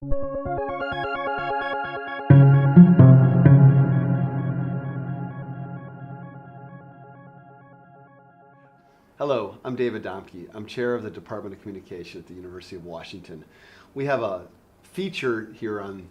Hello, I'm David Domke. I'm chair of the Department of Communication at the University of Washington. We have a feature here in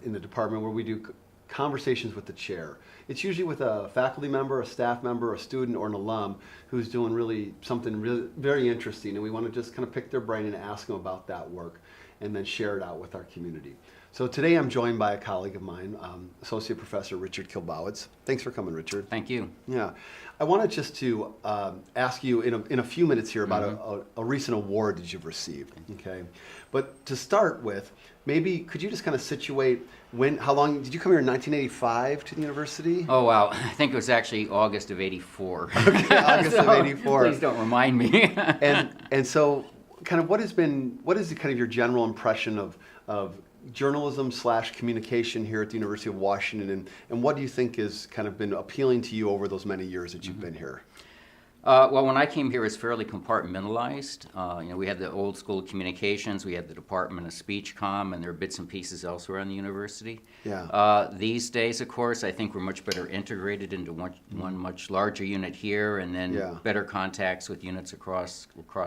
the department where we do conversations with the chair. It's usually with a faculty member, a staff member, a student, or an alum who's doing something very interesting, and we want to just kind of pick their brain and ask them about that work and then share it out with our community. So today I'm joined by a colleague of mine, Associate Professor Richard Kielbowicz. Thanks for coming, Richard. Thank you. Yeah. I wanted just to ask you in a few minutes here about a recent award that you've received, okay? But to start with, maybe could you just kind of situate how long, did you come here in 1985 to the university? Oh, wow. I think it was actually August of '84. Okay, August of '84. Please don't remind me. and so kind of what is kind of your general impression of journalism / communication here at the University of Washington, and what do you think has kind of been appealing to you over those many years that you've been here? Well, when I came here, it was fairly compartmentalized. We had the old school of communications, we had the Department of Speech Comm, and there are bits and pieces elsewhere in the university. Yeah. These days, of course, I think we're much better integrated into one much larger unit here, and then better contacts with units across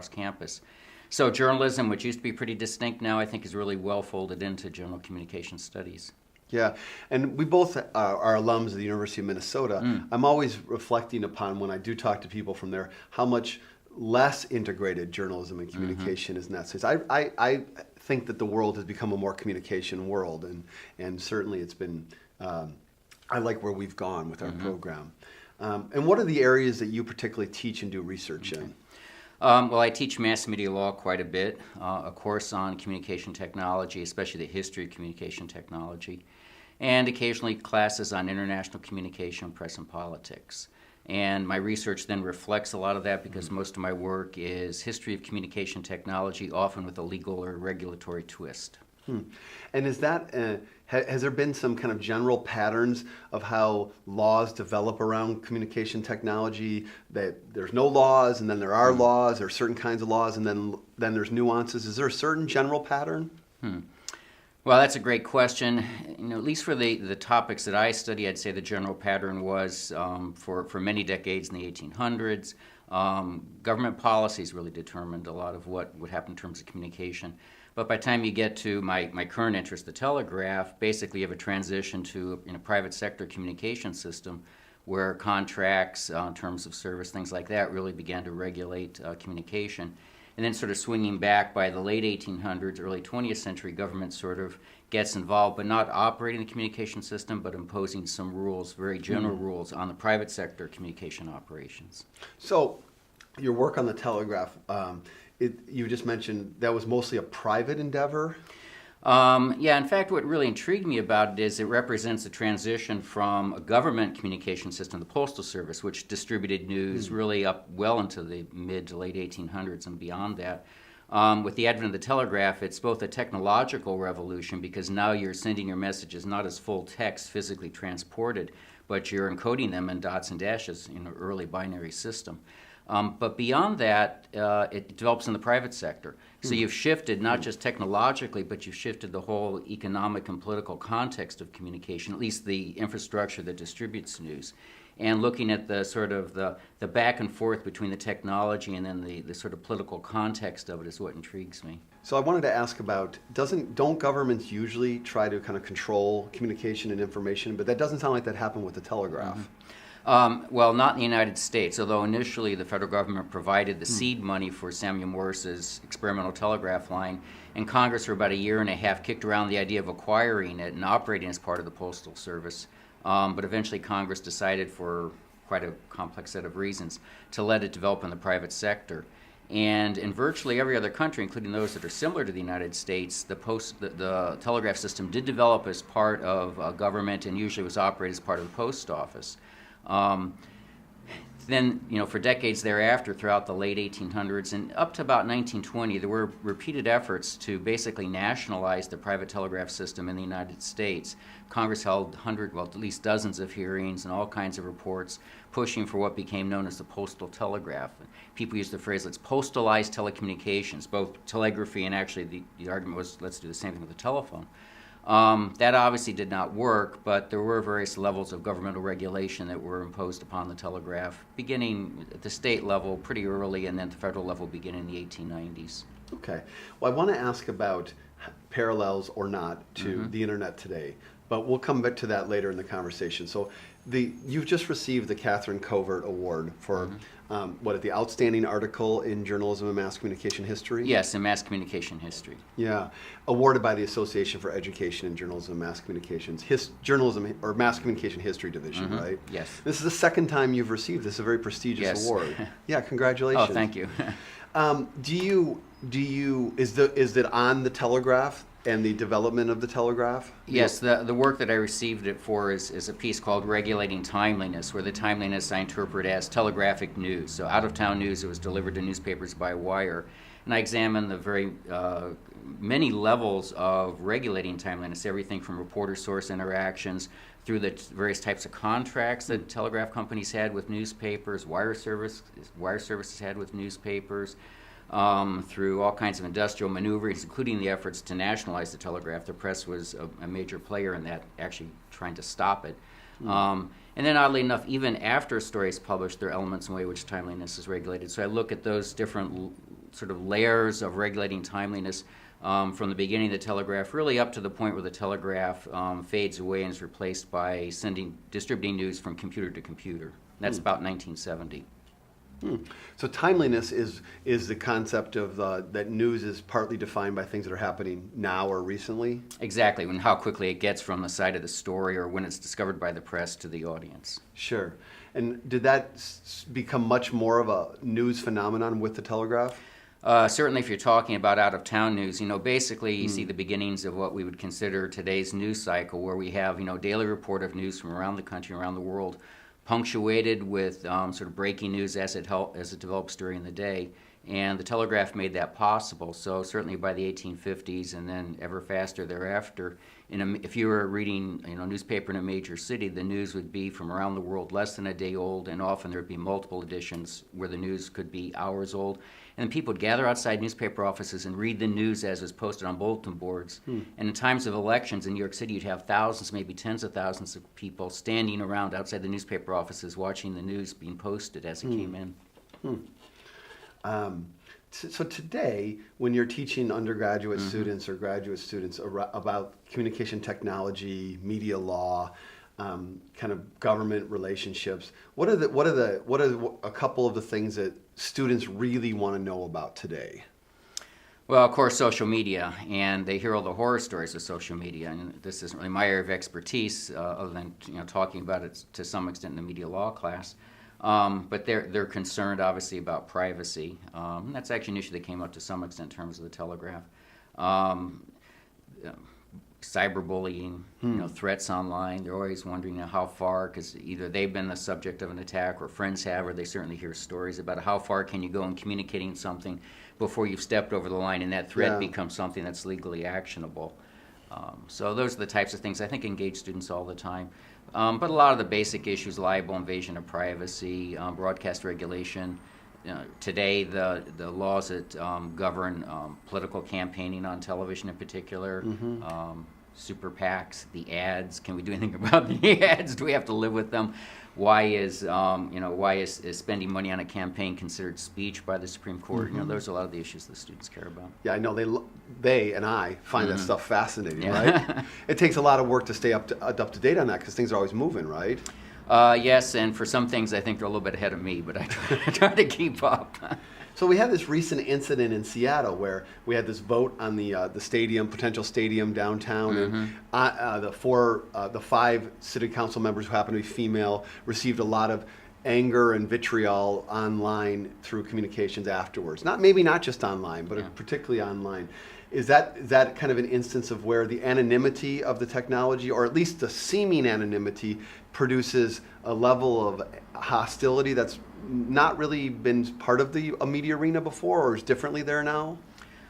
campus. So journalism, which used to be pretty distinct now, I think is really well folded into general communication studies. Yeah, and we both are alums of the University of Minnesota. I'm always reflecting upon, when I do talk to people from there, how much less integrated journalism and communication is in that sense. I think that the world has become a more communication world, and certainly it's been, I like where we've gone with our program. And what are the areas that you particularly teach and do research in? Well, I teach mass media law quite a bit, a course on communication technology, especially the history of communication technology, and occasionally classes on international communication, press, and politics. And my research then reflects a lot of that because most of my work is history of communication technology, often with a legal or regulatory twist. And is that, has there been some kind of general patterns of how laws develop around communication technology, that there's no laws and then there are laws, or certain kinds of laws and then there's nuances? Is there a certain general pattern? Well, that's a great question. At least for the topics that I study, I'd say the general pattern was for many decades in the 1800s, government policies really determined a lot of what would happen in terms of communication. But by the time you get to my current interest, the Telegraph, basically you have a transition to a private sector communication system where contracts, terms of service, things like that really began to regulate communication. And then sort of swinging back by the late 1800s, early 20th century, government sort of gets involved, but not operating the communication system, but imposing some rules, very general rules, on the private sector communication operations. So your work on the Telegraph, you just mentioned that was mostly a private endeavor? Yeah, in fact, what really intrigued me about it is it represents a transition from a government communication system, the Postal Service, which distributed news really up well into the mid to late 1800s and beyond that. With the advent of the telegraph, it's both a technological revolution because now you're sending your messages not as full text physically transported, but you're encoding them in dots and dashes in an early binary system. But beyond that, it develops in the private sector. So you've shifted not just technologically, but you've shifted the whole economic and political context of communication, at least the infrastructure that distributes news. And looking at the sort of the back and forth between the technology and then the sort of political context of it is what intrigues me. So I wanted to ask about, don't governments usually try to kind of control communication and information, but that doesn't sound like that happened with the Telegraph. Well, not in the United States, although initially the federal government provided the seed money for Samuel Morse's experimental telegraph line, and Congress for about a year and a half kicked around the idea of acquiring it and operating as part of the Postal Service. But eventually Congress decided, for quite a complex set of reasons, to let it develop in the private sector. And in virtually every other country, including those that are similar to the United States, the telegraph system did develop as part of government and usually was operated as part of the post office. then, for decades thereafter, throughout the late 1800s and up to about 1920, there were repeated efforts to basically nationalize the private telegraph system in the United States. Congress held at least dozens of hearings and all kinds of reports pushing for what became known as the Postal Telegraph. People use the phrase, let's postalize telecommunications, both telegraphy and actually the argument was, let's do the same thing with the telephone. That obviously did not work, but there were various levels of governmental regulation that were imposed upon the telegraph, beginning at the state level pretty early and then the federal level beginning in the 1890s. Okay. Well, I want to ask about parallels or not to the internet today, but we'll come back to that later in the conversation. So you've just received the Katherine Covert Award for the outstanding article in journalism and mass communication history? Yes, in mass communication history. Yeah, awarded by the Association for Education in Journalism and Mass Communications, journalism or mass communication history division, right? Yes. This is the second time you've received this, a very prestigious award. Yeah, congratulations. Oh, thank you. Is it on the Telegraph and the development of the Telegraph? Yes, the work that I received it for is a piece called Regulating Timeliness, where the timeliness I interpret as telegraphic news. So out-of-town news that was delivered to newspapers by wire. And I examine the very many levels of regulating timeliness, everything from reporter-source interactions through the various types of contracts that telegraph companies had with newspapers, wire services had with newspapers, through all kinds of industrial maneuvers, including the efforts to nationalize the telegraph. The press was a major player in that, actually trying to stop it. And then oddly enough, even after a story is published, there are elements in the way in which timeliness is regulated. So I look at those different sort of layers of regulating timeliness from the beginning of the telegraph, really up to the point where the telegraph fades away and is replaced by distributing news from computer to computer. That's about 1970. So timeliness is the concept of that news is partly defined by things that are happening now or recently? Exactly, and how quickly it gets from the side of the story or when it's discovered by the press to the audience. Sure. And did that become much more of a news phenomenon with the Telegraph? Certainly if you're talking about out-of-town news, basically you see the beginnings of what we would consider today's news cycle, where we have, daily report of news from around the country, around the world, punctuated with sort of breaking news as it develops during the day. And the Telegraph made that possible. So certainly by the 1850s and then ever faster thereafter, if you were reading a newspaper in a major city, the news would be from around the world less than a day old, and often there would be multiple editions where the news could be hours old. And people would gather outside newspaper offices and read the news as it was posted on bulletin boards. And in times of elections in New York City, you'd have thousands, maybe tens of thousands of people standing around outside the newspaper offices watching the news being posted as it came in. So today, when you're teaching undergraduate students or graduate students about communication technology, media law, kind of government relationships, what are a couple of the things that students really want to know about today? Well, of course, social media, and they hear all the horror stories of social media, and this isn't really my area of expertise, other than talking about it to some extent in the media law class. But they're concerned, obviously, about privacy. And that's actually an issue that came up to some extent in terms of the Telegraph. Cyberbullying, threats online. They're always wondering how far, because either they've been the subject of an attack or friends have, or they certainly hear stories about how far can you go in communicating something before you've stepped over the line and that threat becomes something that's legally actionable. So those are the types of things I think engage students all the time. But a lot of the basic issues, libel, invasion of privacy, broadcast regulation. Today, the laws that govern political campaigning on television in particular, super PACs, the ads. Can we do anything about the ads? Do we have to live with them? Why is spending money on a campaign considered speech by the Supreme Court? Those are a lot of the issues that students care about. Yeah, I know they and I find that stuff fascinating, right? It takes a lot of work to stay up to date on that because things are always moving, right? Yes, and for some things I think they're a little bit ahead of me, but I try to keep up. So we had this recent incident in Seattle where we had this vote on the stadium, potential stadium downtown, and the 5 city council members who happened to be female received a lot of anger and vitriol online through communications afterwards. Maybe not just online, but particularly online. Is that kind of an instance of where the anonymity of the technology, or at least the seeming anonymity, produces a level of hostility that's not really been part of the media arena before, or is differently there now?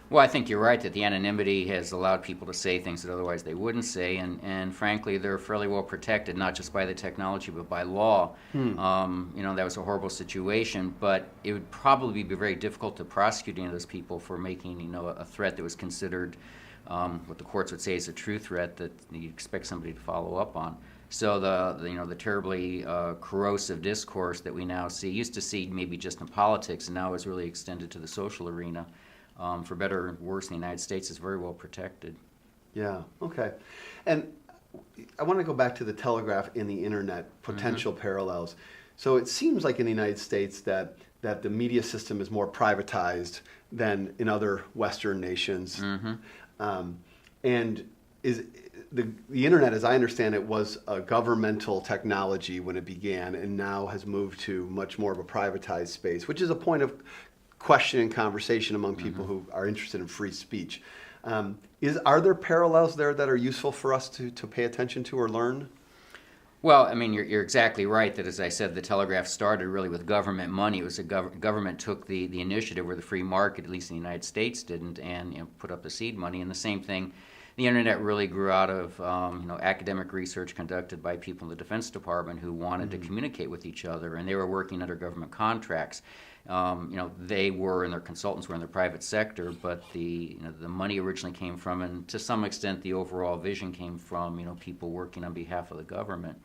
Well, I think you're right that the anonymity has allowed people to say things that otherwise they wouldn't say, and frankly, they're fairly well protected, not just by the technology, but by law. That was a horrible situation, but it would probably be very difficult to prosecute any of those people for making, a threat that was considered what the courts would say is a true threat that you expect somebody to follow up on. So the terribly corrosive discourse that we now see, used to see maybe just in politics, and now is really extended to the social arena. For better or worse, the United States is very well protected. Yeah, okay. And I want to go back to the Telegraph and the internet, potential parallels. So it seems like in the United States that the media system is more privatized than in other Western nations. And is the internet, as I understand it, was a governmental technology when it began, and now has moved to much more of a privatized space, which is a point of question and conversation among people who are interested in free speech. Are there parallels there that are useful for us to pay attention to or learn? Well, I mean, you're exactly right that, as I said, the Telegraph started really with government money. It was government took the initiative where the free market, at least in the United States, didn't, and put up the seed money. And the same thing, the internet really grew out of academic research conducted by people in the Defense Department who wanted to communicate with each other, and they were working under government contracts. They were, and their consultants were in the private sector, but the money originally came from, and to some extent the overall vision came from, people working on behalf of the government.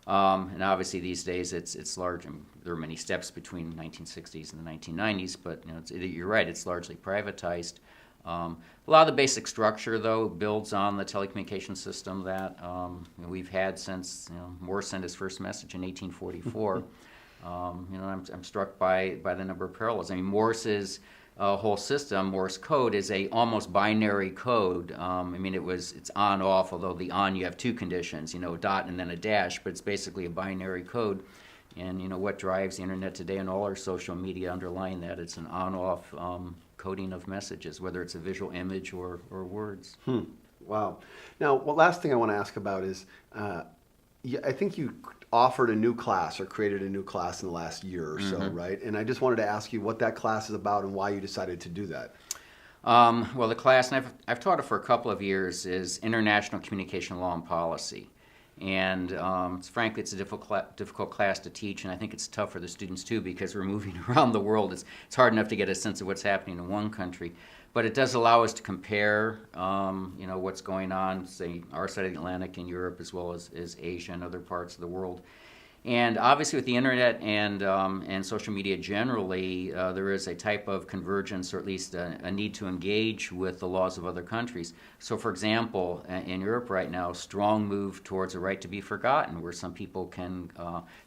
And obviously these days it's large, and there are many steps between the 1960s and the 1990s, but you're right, it's largely privatized. A lot of the basic structure, though, builds on the telecommunication system that we've had since Morse sent his first message in 1844. I'm struck by the number of parallels. I mean, Morse's whole system, Morse code, is a almost binary code. It's on off, although the on you have two conditions, a dot and then a dash, but it's basically a binary code. And what drives the internet today and all our social media underlying that, it's an on-off coding of messages, whether it's a visual image or words. Wow. Now, last thing I want to ask about is, I think you offered a new class or created a new class in the last year or so, right? And I just wanted to ask you what that class is about and why you decided to do that. Well, the class, and I've taught it for a couple of years, is International Communication Law and Policy. And frankly, it's a difficult class to teach, and I think it's tough for the students too, because we're moving around the world. It's hard enough to get a sense of what's happening in one country, but it does allow us to compare, what's going on, say, our side of the Atlantic in Europe, as well as Asia and other parts of the world. And obviously, with the internet and social media generally, there is a type of convergence, or at least a need to engage with the laws of other countries. So, for example, in Europe right now, strong move towards a right to be forgotten, where some people can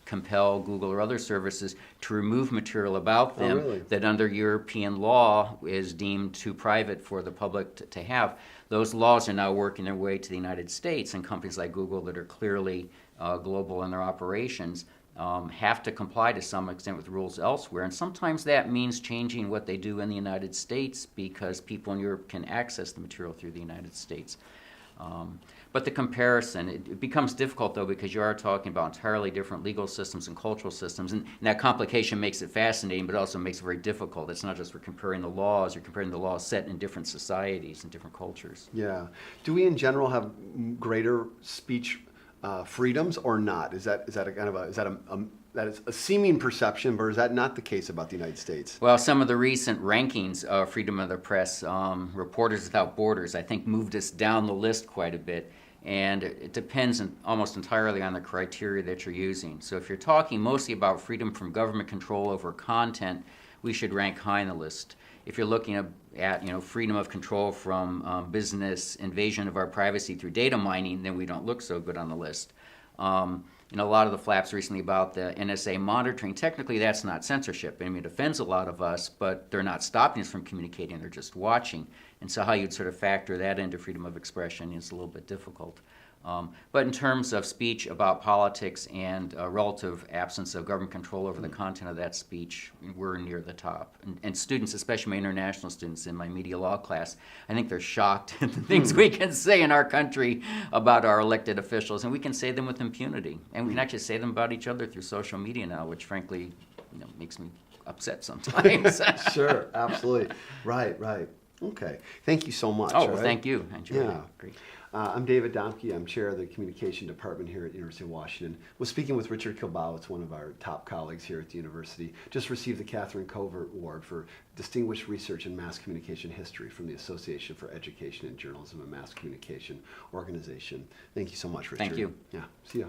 compel Google or other services to remove material about them that under European law is deemed too private for the public to have. Those laws are now working their way to the United States, and companies like Google that are clearly global in their operations have to comply to some extent with rules elsewhere. And sometimes that means changing what they do in the United States because people in Europe can access the material through the United States. But the comparison, it becomes difficult, though, because you are talking about entirely different legal systems and cultural systems, and that complication makes it fascinating, but also makes it very difficult. It's not just we're comparing the laws, you're comparing the laws set in different societies and different cultures. Yeah. Do we in general have greater speech freedoms or not? Is that a seeming perception, but is that not the case about the United States? Well, some of the recent rankings of freedom of the press, Reporters Without Borders, I think moved us down the list quite a bit. And it depends almost entirely on the criteria that you're using. So if you're talking mostly about freedom from government control over content, we should rank high on the list. If you're looking at freedom of control from business invasion of our privacy through data mining, then we don't look so good on the list. a lot of the flaps recently about the NSA monitoring, technically that's not censorship. I mean, it offends a lot of us, but they're not stopping us from communicating, they're just watching. And so how you'd sort of factor that into freedom of expression is a little bit difficult. But in terms of speech about politics and relative absence of government control over the content of that speech, we're near the top. And students, especially my international students in my media law class, I think they're shocked at the things we can say in our country about our elected officials, and we can say them with impunity. And we can actually say them about each other through social media now, which frankly, makes me upset sometimes. Sure, absolutely. Right. Okay. Thank you so much. Oh, well, thank you. I enjoyed it. Great. I'm David Domke. I'm chair of the communication department here at the University of Washington. We're speaking with Richard Kielbowicz, one of our top colleagues here at the university. Just received the Katherine Covert Award for Distinguished Research in Mass Communication History from the Association for Education in Journalism and Mass Communication organization. Thank you so much, Richard. Thank you. Yeah. See ya.